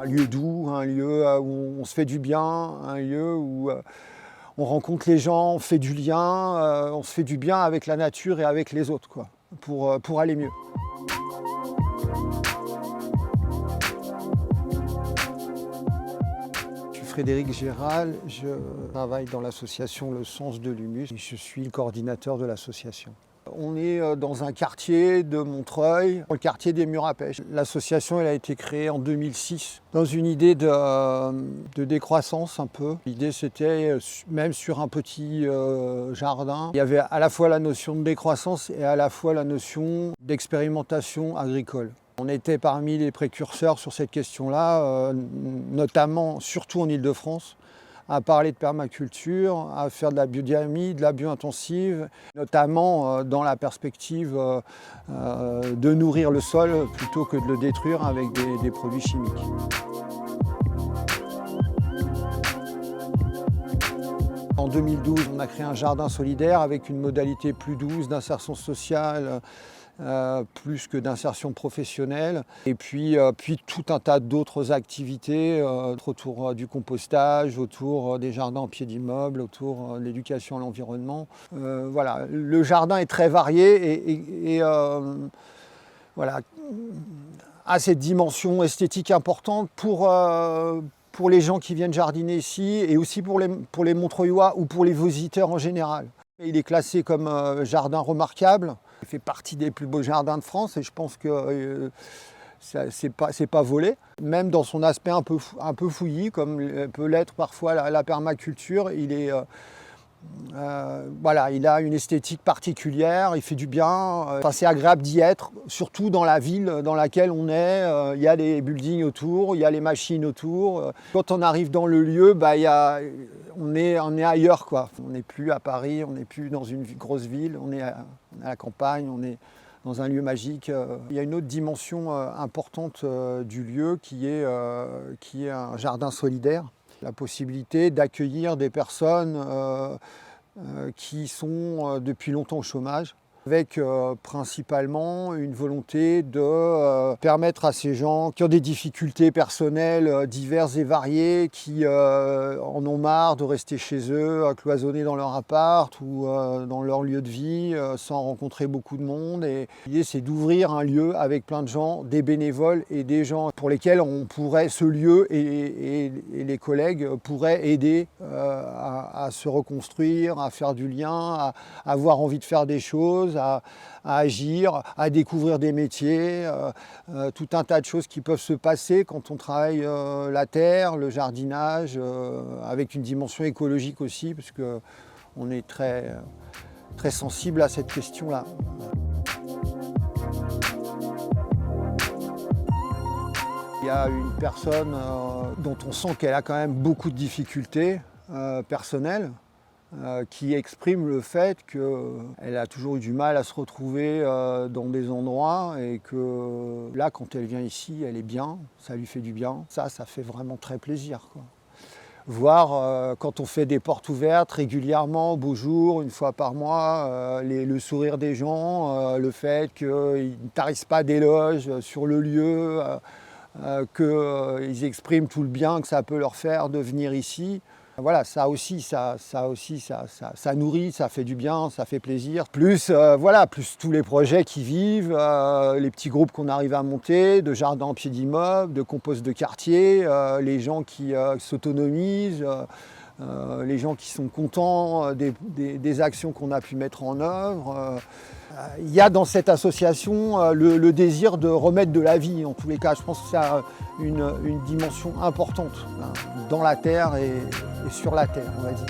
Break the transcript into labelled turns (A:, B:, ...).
A: Un lieu doux, un lieu où on se fait du bien, un lieu où on rencontre les gens, on fait du lien, on se fait du bien avec la nature et avec les autres, quoi, pour aller mieux. Je suis Frédéric Géral, je travaille dans l'association Le Sens de l'Humus et je suis le coordinateur de l'association. On est dans un quartier de Montreuil, le quartier des Murs à Pêche. L'association elle a été créée en 2006 dans une idée de décroissance un peu. L'idée c'était même sur un petit jardin. Il y avait à la fois la notion de décroissance et à la fois la notion d'expérimentation agricole. On était parmi les précurseurs sur cette question-là, notamment, surtout en Île-de-France, à parler de permaculture, à faire de la biodynamie, de la bio-intensive, notamment dans la perspective de nourrir le sol plutôt que de le détruire avec des produits chimiques. En 2012, on a créé un jardin solidaire avec une modalité plus douce d'insertion sociale, plus que d'insertion professionnelle. Et puis tout un tas d'autres activités autour du compostage, autour des jardins en pied d'immeuble, autour de l'éducation à l'environnement. Voilà, le jardin est très varié et voilà, a cette dimension esthétique importante pour les gens qui viennent jardiner ici et aussi pour les Montreuillois ou pour les visiteurs en général. Il est classé comme jardin remarquable. Il fait partie des plus beaux jardins de France et je pense que c'est pas volé. Même dans son aspect un peu fouillis, comme peut l'être parfois la permaculture, voilà, il a une esthétique particulière, il fait du bien. Enfin, c'est agréable d'y être, surtout dans la ville dans laquelle on est. Il y a les buildings autour, il y a les machines autour. Quand on arrive dans le lieu, on est ailleurs, quoi. On n'est plus à Paris, on n'est plus dans une grosse ville, on est à la campagne, on est dans un lieu magique. Il y a une autre dimension importante du lieu qui est un jardin solidaire. La possibilité d'accueillir des personnes qui sont depuis longtemps au chômage, avec principalement une volonté de permettre à ces gens qui ont des difficultés personnelles diverses et variées, qui en ont marre de rester chez eux, cloisonnés dans leur appart ou dans leur lieu de vie, sans rencontrer beaucoup de monde. Et l'idée, c'est d'ouvrir un lieu avec plein de gens, des bénévoles et des gens pour lesquels on pourrait, ce lieu et les collègues pourraient aider à se reconstruire, à faire du lien, à avoir envie de faire des choses, à agir, à découvrir des métiers, tout un tas de choses qui peuvent se passer quand on travaille la terre, le jardinage, avec une dimension écologique aussi, parce qu'on est très, très sensible à cette question-là. Il y a une personne dont on sent qu'elle a quand même beaucoup de difficultés personnelles, qui exprime le fait qu'elle a toujours eu du mal à se retrouver dans des endroits et que là, quand elle vient ici, elle est bien, ça lui fait du bien. Ça fait vraiment très plaisir, quoi. Voir quand on fait des portes ouvertes régulièrement, au beau jour, une fois par mois, le sourire des gens, le fait qu'ils ne tarissent pas d'éloges sur le lieu, qu'ils expriment tout le bien que ça peut leur faire de venir ici. Voilà, ça aussi, ça nourrit, ça fait du bien, ça fait plaisir. Plus tous les projets qui vivent, les petits groupes qu'on arrive à monter, de jardins en pied d'immeuble, de compost de quartier, les gens qui s'autonomisent, les gens qui sont contents des actions qu'on a pu mettre en œuvre. Il y a dans cette association le désir de remettre de la vie, en tous les cas. Je pense que ça a une dimension importante, hein, dans la terre et sur la terre, on va dire.